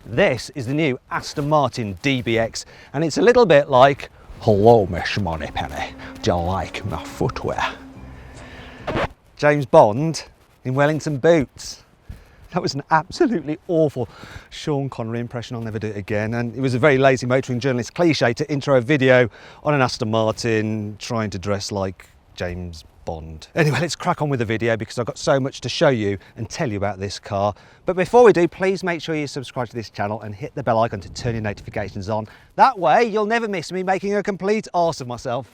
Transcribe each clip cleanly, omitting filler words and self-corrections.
This is the new Aston Martin DBX, and it's a little bit like, hello Miss Moneypenny, do you like my footwear? James Bond in Wellington boots. That was an absolutely awful Sean Connery impression. I'll never do it again. And it was a very lazy motoring journalist cliche to intro a video on an Aston Martin trying to dress like James Bond. Anyway, let's crack on with the video because I've got so much to show you and tell you about this car. But before we do, please make sure you subscribe to this channel and hit the bell icon to turn your notifications on. That way you'll never miss me making a complete arse of myself.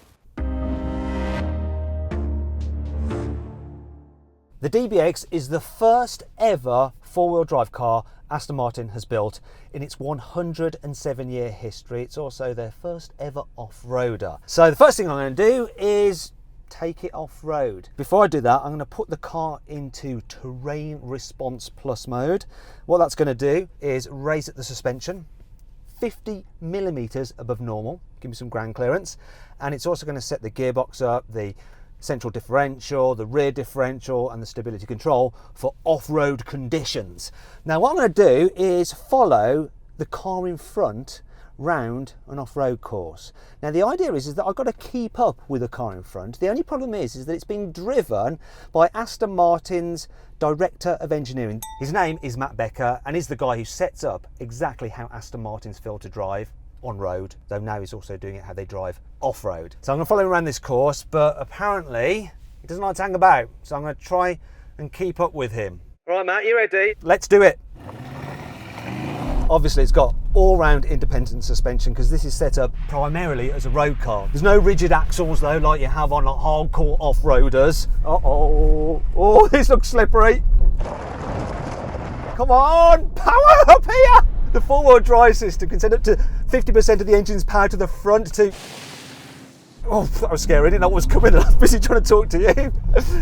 The DBX is the first ever four-wheel drive car Aston Martin has built in its 107-year history. It's also their first ever off-roader. So the first thing I'm going to do is take it off-road. Before I do that, I'm going to put the car into Terrain Response Plus mode. What that's going to do is raise the suspension 50 millimeters above normal, give me some ground clearance, and it's also going to set the gearbox up, the central differential, the rear differential and the stability control for off-road conditions. Now what I'm going to do is follow the car in front round an off-road course. Now the idea is that I've got to keep up with the car in front. The only problem is that it's being driven by Aston Martin's Director of Engineering. His name is Matt Becker and he's the guy who sets up exactly how Aston Martins feel to drive on road, though now he's also doing it how they drive off-road. So I'm going to follow him around this course, but apparently he doesn't like to hang about, so I'm going to try and keep up with him. All right, Matt, you ready? Let's do it. Obviously it's got all-round independent suspension because this is set up primarily as a road car. There's no rigid axles though like you have on like hardcore off-roaders. Oh, this looks slippery. Come on, power up here. The four-wheel drive system can send up to 50% of the engine's power to the front to... Oh, that was scary, I didn't know what was coming, I was busy trying to talk to you.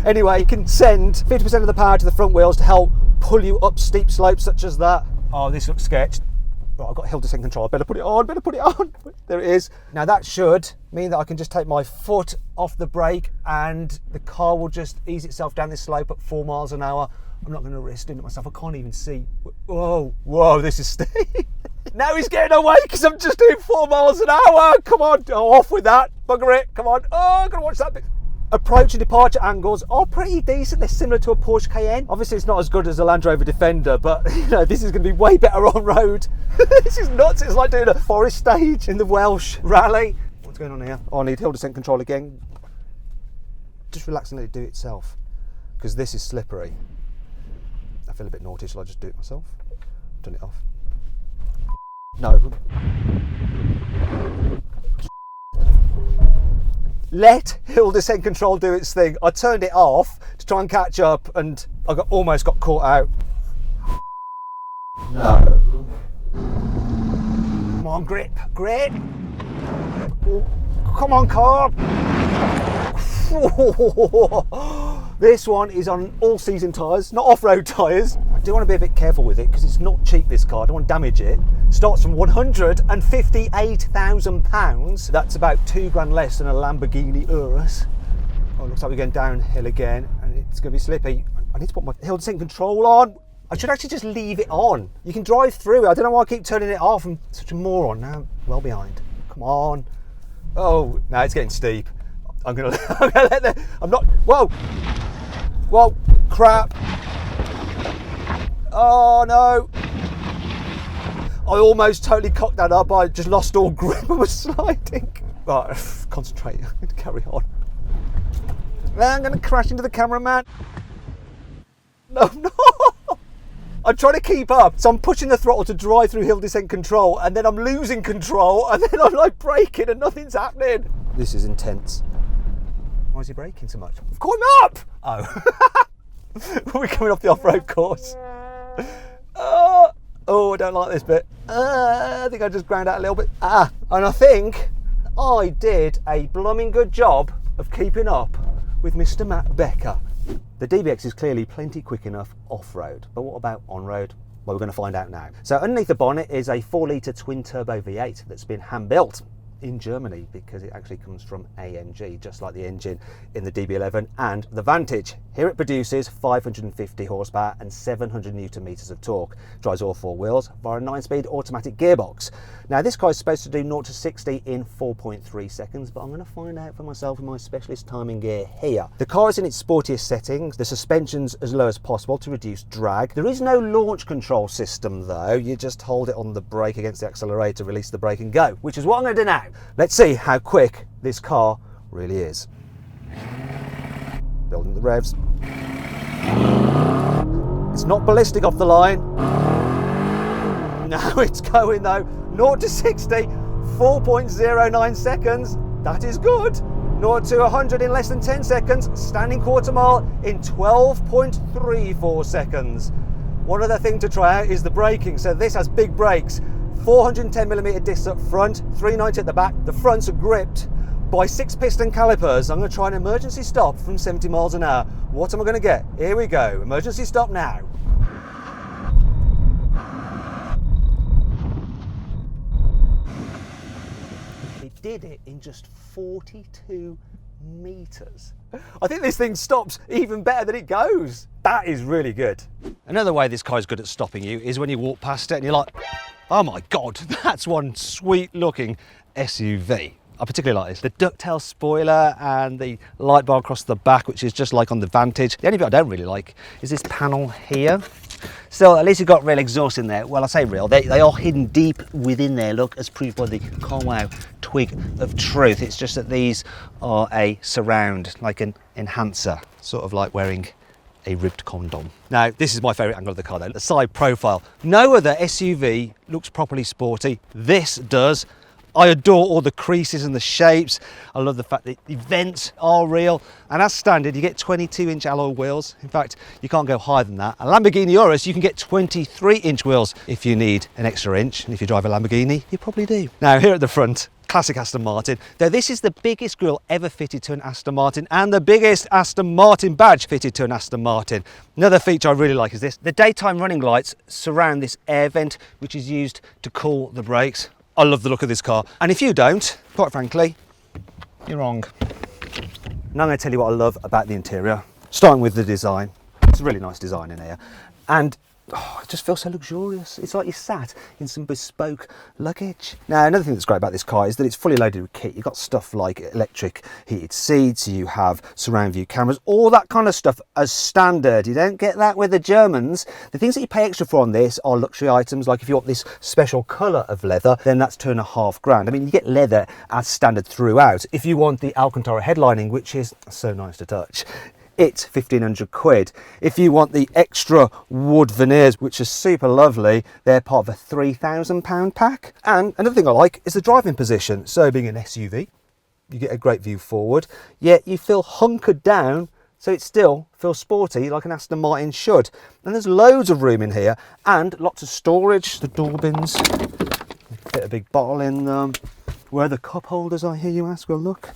Anyway, you can send 50% of the power to the front wheels to help pull you up steep slopes such as that. Oh, this looks sketched. Right, I've got hill descent control, I better put it on. There it is. Now that should mean that I can just take my foot off the brake and the car will just ease itself down this slope at 4 miles an hour. I'm not going to risk doing it myself, I can't even see. Whoa, this is steep. Now he's getting away because I'm just doing 4 miles an hour. Come on, off with that, bugger it, come on. Oh, I'm going to watch that bit. Approach and departure angles are pretty decent. They're similar to a Porsche Cayenne. Obviously it's not as good as a Land Rover Defender, but you know, this is going to be way better on road. This is nuts, it's like doing a forest stage in the Welsh rally. What's going on here? Oh, I need hill descent control again. Just relax and let it do it itself, because this is slippery. I feel a bit naughty, shall I just do it myself? Turn it off. No. Let hill descent control do its thing. I turned it off to try and catch up and I almost got caught out. No. Come on, grip. Oh, come on, car. This one is on all-season tyres, not off-road tyres. I do want to be a bit careful with it because it's not cheap, this car. I don't want to damage it. It starts from £158,000. That's about £2 less than a Lamborghini Urus. Oh, it looks like we're going downhill again and it's going to be slippy. I need to put my hill descent control on. I should actually just leave it on. You can drive through it. I don't know why I keep turning it off. I'm such a moron. Now I'm well behind. Come on. Oh, now it's getting steep. I'm gonna let the... I'm not... Whoa, crap. Oh no. I almost totally cocked that up. I just lost all grip. I was sliding. Right, concentrate. I'm going to carry on. I'm going to crash into the cameraman. No. I'm trying to keep up. So I'm pushing the throttle to drive through hill descent control and then I'm losing control and then I'm like braking and nothing's happening. This is intense. Why is he braking so much? I've caught him up! Oh. We're coming off the off-road course. Oh, I don't like this bit. I think I just ground out a little bit. And I think I did a blooming good job of keeping up with Mr. Matt Becker. The DBX is clearly plenty quick enough off-road, but what about on-road? Well, we're going to find out now. So underneath the bonnet is a 4-litre twin-turbo V8 that's been hand-built. in Germany because it actually comes from AMG, just like the engine in the DB11 and the Vantage. Here it produces 550 horsepower and 700 newton meters of torque. Drives all four wheels via a 9-speed automatic gearbox. Now this car is supposed to do 0 to 60 in 4.3 seconds, but I'm going to find out for myself with my specialist timing gear here. The car is in its sportiest settings, the suspension's as low as possible to reduce drag. There is no launch control system though, you just hold it on the brake against the accelerator, release the brake and go, which is what I'm going to do now. Let's see how quick this car really is. Building the revs. It's not ballistic off the line. Now it's going though. 0 to 60, 4.09 seconds. That is good. 0 to 100 in less than 10 seconds. Standing quarter mile in 12.34 seconds. One other thing to try out is the braking. So this has big brakes. 410mm discs up front, 390 at the back. The fronts are gripped by 6 piston calipers. I'm going to try an emergency stop from 70 miles an hour. What am I going to get? Here we go. Emergency stop now. It did it in just 42 meters. I think this thing stops even better than it goes. That is really good. Another way this car is good at stopping you is when you walk past it and you're like, oh my God, that's one sweet looking SUV. I particularly like this. The ducktail spoiler and the light bar across the back, which is just like on the Vantage. The only bit I don't really like is this panel here. Still, at least you've got real exhaust in there. Well, I say real, they are hidden deep within there, look, as proved by the carwow twig of truth. It's just that these are a surround, like an enhancer, sort of like wearing a ribbed condom. Now, this is my favourite angle of the car though, the side profile. No other SUV looks properly sporty. This does. I adore all the creases and the shapes. I love the fact that the vents are real. And as standard, you get 22-inch alloy wheels. In fact, you can't go higher than that. A Lamborghini Urus, you can get 23-inch wheels if you need an extra inch. And if you drive a Lamborghini, you probably do. Now, here at the front, classic Aston Martin, though this is the biggest grille ever fitted to an Aston Martin and the biggest Aston Martin badge fitted to an Aston Martin. Another feature I really like is this. The daytime running lights surround this air vent, which is used to cool the brakes. I love the look of this car. And if you don't, quite frankly, you're wrong. Now I'm going to tell you what I love about the interior, starting with the design. It's a really nice design in here. And it just feels so luxurious. It's like you sat in some bespoke luggage. Now, another thing that's great about this car is that it's fully loaded with kit. You've got stuff like electric heated seats, you have surround view cameras, all that kind of stuff as standard. You don't get that with the Germans. The things that you pay extra for on this are luxury items, like if you want this special colour of leather, then that's £2.5 grand. I mean, you get leather as standard throughout. If you want the Alcantara headlining, which is so nice to touch, it's 1,500 quid. If you want the extra wood veneers, which are super lovely, they're part of a £3,000 pack. And another thing I like is the driving position. So being an SUV, you get a great view forward, yet you feel hunkered down, so it still feels sporty like an Aston Martin should. And there's loads of room in here and lots of storage. The door bins, fit a big bottle in them. Where are the cup holders, I hear you ask? Well, look,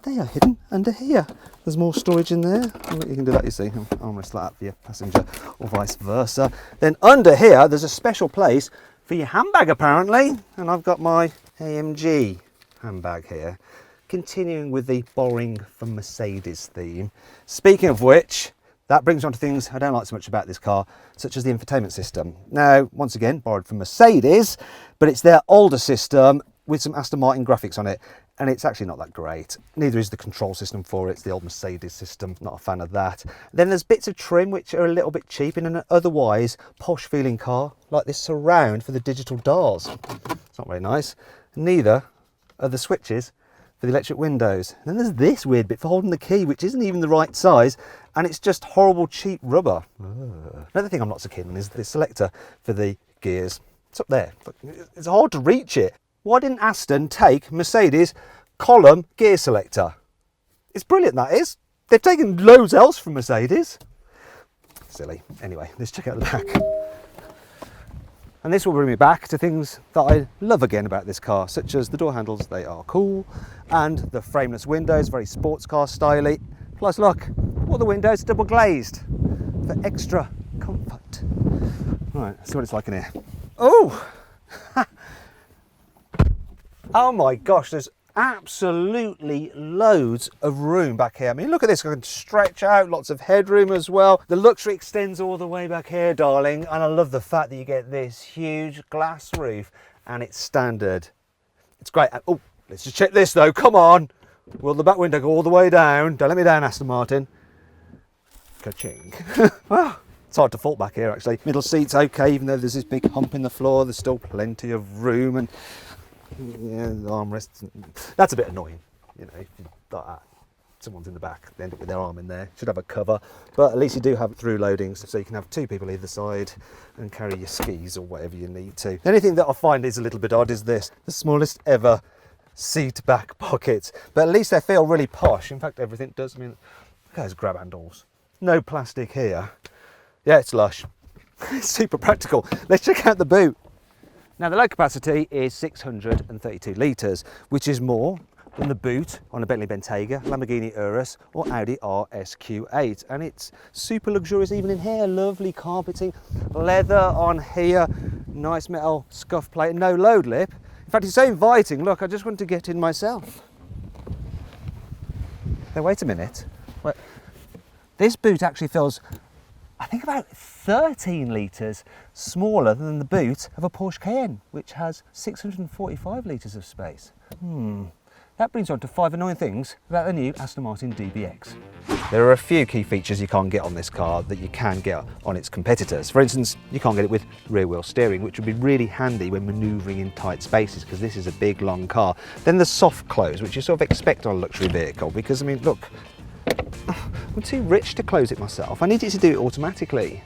they are hidden under here. There's more storage in there. You can do that, you see. Almost like that for your passenger or vice versa. Then under here, there's a special place for your handbag, apparently. And I've got my AMG handbag here. Continuing with the borrowing from Mercedes theme. Speaking of which, that brings on to things I don't like so much about this car, such as the infotainment system. Now, once again, borrowed from Mercedes, but it's their older system with some Aston Martin graphics on it, and it's actually not that great. Neither is the control system for it. It's the old Mercedes system, not a fan of that. Then there's bits of trim which are a little bit cheap in an otherwise posh feeling car, like this surround for the digital dials. It's not very nice. Neither are the switches for the electric windows. And then there's this weird bit for holding the key, which isn't even the right size, and it's just horrible cheap rubber. Another thing I'm not so keen on is the selector for the gears. It's up there. It's hard to reach it. Why didn't Aston take Mercedes column gear selector? It's brilliant, that is. They've taken loads else from Mercedes. Silly. Anyway, let's check out the back. And this will bring me back to things that I love again about this car, such as the door handles, they are cool, and the frameless windows, very sports car styly. Plus look, all the windows double glazed for extra comfort. Right, let's see what it's like in here. Oh! Oh my gosh, there's absolutely loads of room back here. I mean, look at this, I can stretch out, lots of headroom as well. The luxury extends all the way back here, darling, and I love the fact that you get this huge glass roof and it's standard. It's great. Oh, let's just check this though, come on. Will the back window go all the way down? Don't let me down, Aston Martin. Ka-ching. Well, it's hard to fault back here actually. Middle seat's okay, even though there's this big hump in the floor, there's still plenty of room, and yeah, the armrests. That's a bit annoying, you know, like that. Someone's in the back, they end up with their arm in there. Should have a cover, but at least you do have through loadings, so you can have two people either side and carry your skis or whatever you need to. The only thing that I find is a little bit odd is this, the smallest ever seat back pockets, but at least they feel really posh. In fact, everything does. I mean, look at those grab handles. No plastic here. Yeah, it's lush. It's super practical. Let's check out the boot. Now the load capacity is 632 litres, which is more than the boot on a Bentley Bentayga, Lamborghini Urus or Audi RSQ8, and it's super luxurious even in here. Lovely carpeting, leather on here, nice metal scuff plate, no load lip. In fact, it's so inviting. Look, I just want to get in myself. Now wait a minute. Wait. This boot actually feels, I think, about 13 litres smaller than the boot of a Porsche Cayenne, which has 645 litres of space. That brings on to 5 annoying things about the new Aston Martin DBX. There are a few key features you can't get on this car that you can get on its competitors. For instance, you can't get it with rear wheel steering, which would be really handy when manoeuvring in tight spaces, because this is a big, long car. Then the soft close, which you sort of expect on a luxury vehicle, because I mean, look, I'm too rich to close it myself. I need it to do it automatically.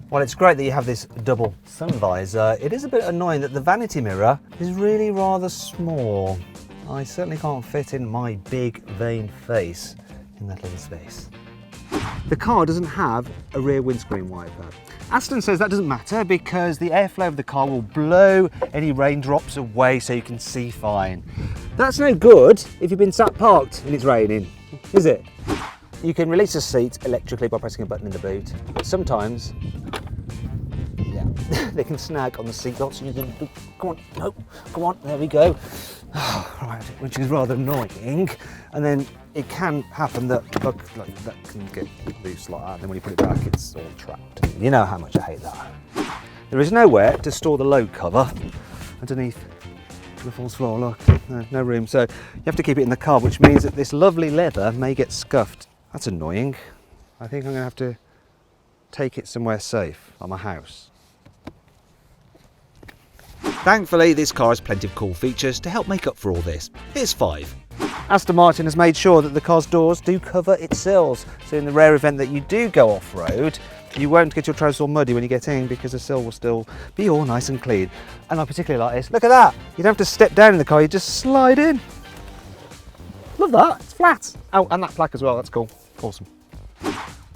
While it's great that you have this double sun visor, it is a bit annoying that the vanity mirror is really rather small. I certainly can't fit in my big vain face in that little space. The car doesn't have a rear windscreen wiper. Aston says that doesn't matter because the airflow of the car will blow any raindrops away so you can see fine. That's no good if you've been sat parked and it's raining, is it? You can release a seat electrically by pressing a button in the boot, but sometimes, yeah, they can snag on the seat belts and you can, come on, no, come on, there we go. Right, which is rather annoying. And then it can happen that, look, like, that can get loose like that, and then when you put it back, it's all trapped. You know how much I hate that. There is nowhere to store the load cover underneath the false floor, look, no room. So you have to keep it in the car, which means that this lovely leather may get scuffed. That's annoying. I think I'm gonna have to take it somewhere safe, like my house. Thankfully, this car has plenty of cool features to help make up for all this. Here's 5. Aston Martin has made sure that the car's doors do cover its sills, so in the rare event that you do go off-road, you won't get your trousers all muddy when you get in because the sill will still be all nice and clean. And I particularly like this. Look at that! You don't have to step down in the car, you just slide in. Love that, it's flat. Oh, and that plaque as well, that's cool. Awesome.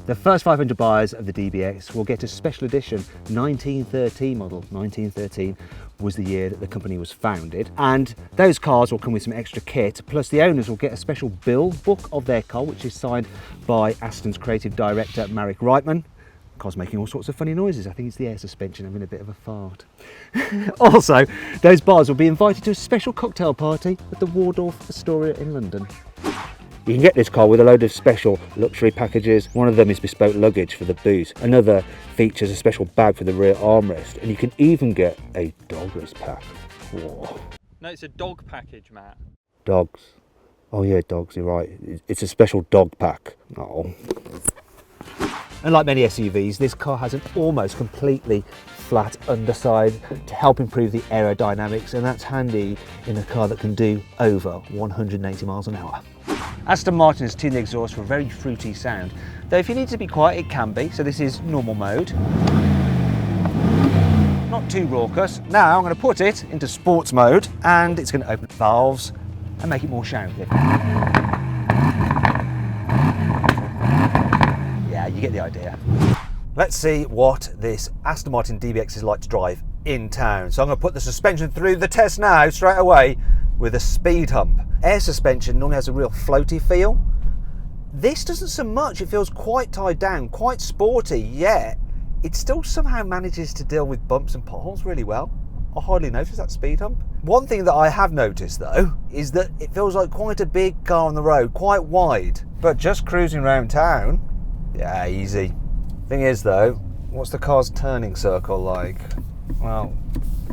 The first 500 buyers of the DBX will get a special edition 1913 model. 1913 was the year that the company was founded, and those cars will come with some extra kit, plus the owners will get a special build book of their car, which is signed by Aston's creative director Marek Reitman. The car's making all sorts of funny noises. I think it's the air suspension having a bit of a fart. Also, those buyers will be invited to a special cocktail party at the Waldorf Astoria in London. You can get this car with a load of special luxury packages. One of them is bespoke luggage for the boot. Another features a special bag for the rear armrest. And you can even get a dogless pack. Whoa. No, it's a dog package, Matt. Dogs. Oh yeah, dogs, you're right. It's a special dog pack. Oh. Unlike many SUVs, this car has an almost completely flat underside to help improve the aerodynamics, and that's handy in a car that can do over 180 miles an hour. Aston Martin has tuned the exhaust for a very fruity sound, though if you need to be quiet it can be, so this is normal mode. Not too raucous. Now I'm going to put it into sports mode and it's going to open valves and make it more shouty. Yeah, you get the idea. Let's see what this Aston Martin DBX is like to drive in town. So I'm going to put the suspension through the test now straight away with a speed hump. Air suspension normally has a real floaty feel. This doesn't so much. It feels quite tied down, quite sporty, yet it still somehow manages to deal with bumps and potholes really well. I hardly notice that speed hump. One thing that I have noticed though is that it feels like quite a big car on the road, quite wide, but just cruising around town, yeah, easy. Thing is though, what's the car's turning circle like? Well,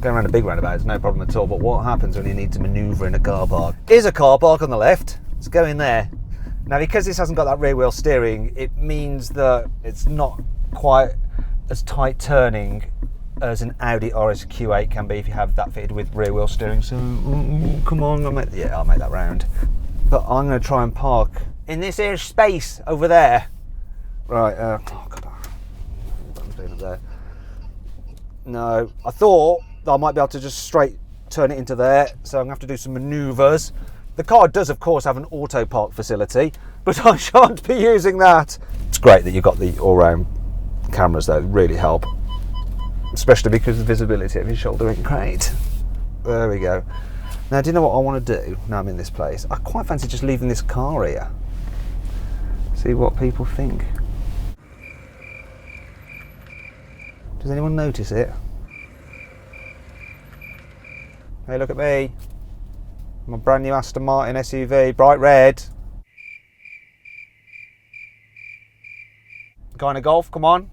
going around a big roundabout is no problem at all, but what happens when you need to manoeuvre in a car park? Here's a car park on the left, let's go in there. Now because this hasn't got that rear wheel steering, it means that it's not quite as tight turning as an Audi RS Q8 can be if you have that fitted with rear wheel steering. So come on, I'll make that round. But I'm going to try and park in this here space over there. Right, oh god, I'm doing up there. No, I thought that I might be able to just straight turn it into there, so I'm going to have to do some manoeuvres. The car does of course have an auto park facility, but I shan't be using that. It's great that you've got the all-round cameras though, really help. Especially because the visibility of his shoulder ain't great. There we go. Now, do you know what I want to do now I'm in this place? I quite fancy just leaving this car here. See what people think. Does anyone notice it? Hey, look at me. My brand new Aston Martin SUV, bright red. Guy in a Golf, come on.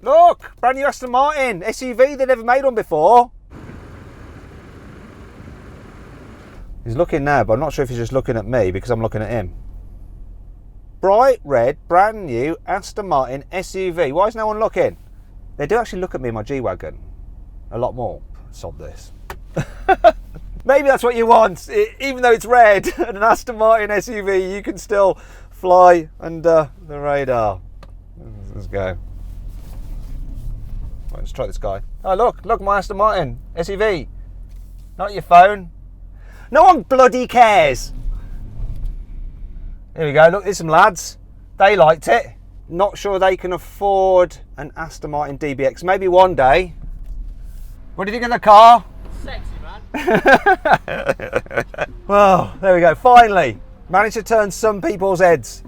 Look, brand new Aston Martin SUV, they never made one before. He's looking now, but I'm not sure if he's just looking at me because I'm looking at him. Bright red, brand new Aston Martin SUV. Why is no one looking? They do actually look at me in my G-Wagon. A lot more. Sod this. Maybe that's what you want. Even though it's red and an Aston Martin SUV, you can still fly under the radar. Let's go. Right, let's try this guy. Oh, look, my Aston Martin SUV. Not your phone. No one bloody cares. Here we go. Look, there's some lads. They liked it. Not sure they can afford an Aston Martin DBX. Maybe one day. What do you think of the car? Sexy, man. Well, there we go. Finally, managed to turn some people's heads.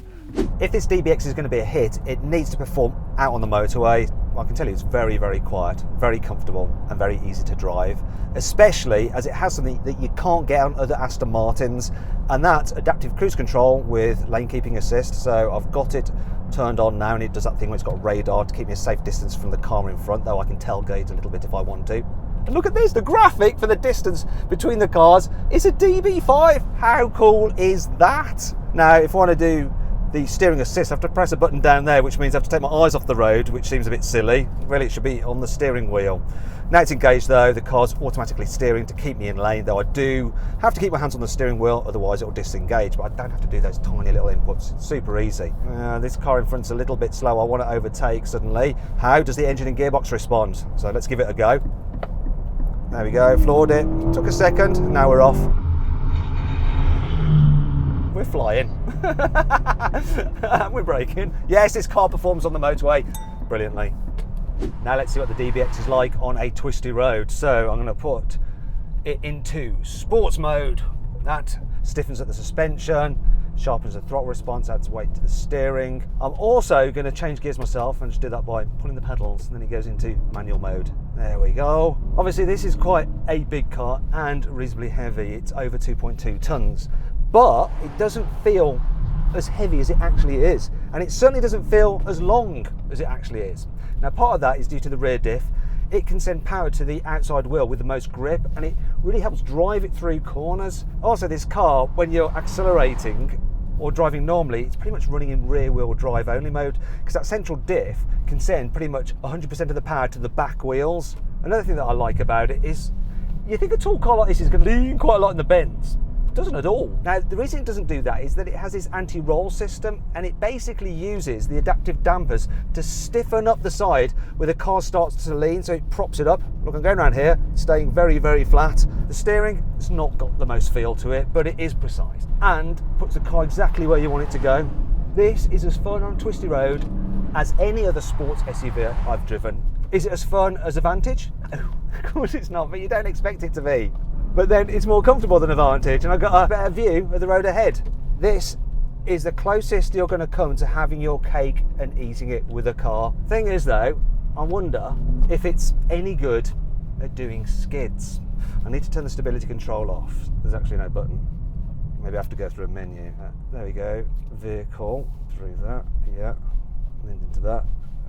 If this DBX is going to be a hit, it needs to perform out on the motorway. Well, I can tell you it's very, very quiet, very comfortable and very easy to drive, especially as it has something that you can't get on other Aston Martins, and that's adaptive cruise control with lane keeping assist. So I've got it turned on now and it does that thing where it's got radar to keep me a safe distance from the car in front, though I can tailgate a little bit if I want to. And look at this, the graphic for the distance between the cars is a DB5. How cool is that? Now, if I want to do the steering assist, I have to press a button down there, which means I have to take my eyes off the road, which seems a bit silly. Really, it should be on the steering wheel. Now it's engaged though, the car's automatically steering to keep me in lane, though I do have to keep my hands on the steering wheel, otherwise it'll disengage, but I don't have to do those tiny little inputs. It's super easy. This car in front's a little bit slow. I want to overtake suddenly. How does the engine and gearbox respond? So let's give it a go. There we go, floored it. Took a second, and now we're off. We're flying. We're braking. Yes, this car performs on the motorway brilliantly. Now let's see what the DBX is like on a twisty road. So I'm going to put it into sports mode. That stiffens up the suspension, sharpens the throttle response, adds weight to the steering. I'm also going to change gears myself and just do that by pulling the pedals, and then it goes into manual mode. There we go. Obviously this is quite a big car and reasonably heavy. It's over 2.2 tons. But it doesn't feel as heavy as it actually is. And it certainly doesn't feel as long as it actually is. Now, part of that is due to the rear diff. It can send power to the outside wheel with the most grip, and it really helps drive it through corners. Also, this car, when you're accelerating or driving normally, it's pretty much running in rear wheel drive only mode, because that central diff can send pretty much 100% of the power to the back wheels. Another thing that I like about it is, you think a tall car like this is going to lean quite a lot in the bends. Doesn't at all. Now, the reason it doesn't do that is that it has this anti-roll system, and it basically uses the adaptive dampers to stiffen up the side where the car starts to lean, so it props it up. Look, I'm going around here, staying very, very flat. The steering, it's not got the most feel to it, but it is precise and puts the car exactly where you want it to go. This is as fun on Twisty Road as any other sports SUV I've driven. Is it as fun as a Vantage? No, of course it's not, but you don't expect it to be. But then it's more comfortable than a Vantage, and I've got a better view of the road ahead. This is the closest you're going to come to having your cake and eating it with a car. Thing is though, I wonder if it's any good at doing skids. I need to turn the stability control off. There's actually no button. Maybe I have to go through a menu. There we go. Vehicle, through that, yeah. And then into that,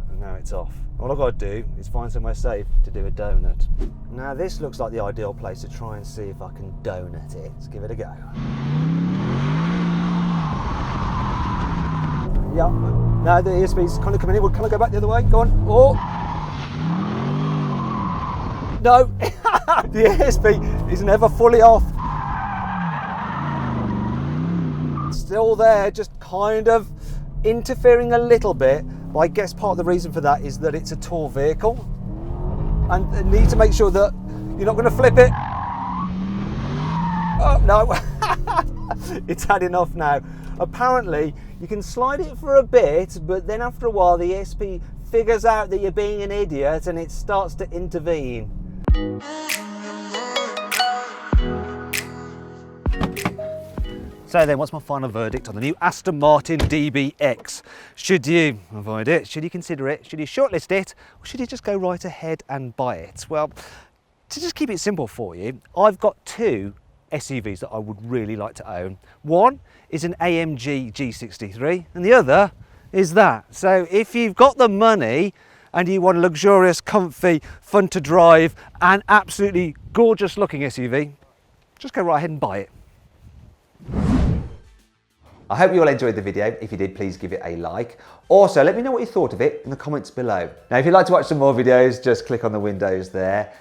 and now it's off. All I've got to do is find somewhere safe to do a donut. Now this looks like the ideal place to try and see if I can donut it. Let's give it a go. Yeah, now the ESP's kind of coming in. Well, can I go back the other way? Go on. Oh! No! The ESP is never fully off. Still there, just kind of interfering a little bit. But I guess part of the reason for that is that it's a tall vehicle. And I need to make sure that you're not going to flip it. Oh, no. It's had enough now. Apparently, you can slide it for a bit, but then after a while, the ESP figures out that you're being an idiot and it starts to intervene. So then, what's my final verdict on the new Aston Martin DBX? Should you avoid it? Should you consider it? Should you shortlist it? Or should you just go right ahead and buy it? Well, to just keep it simple for you, I've got two SUVs that I would really like to own. One is an AMG G63 and the other is that. So if you've got the money and you want a luxurious, comfy, fun to drive and absolutely gorgeous looking SUV, just go right ahead and buy it. I hope you all enjoyed the video. If you did, please give it a like. Also, let me know what you thought of it in the comments below. Now, if you'd like to watch some more videos, just click on the windows there.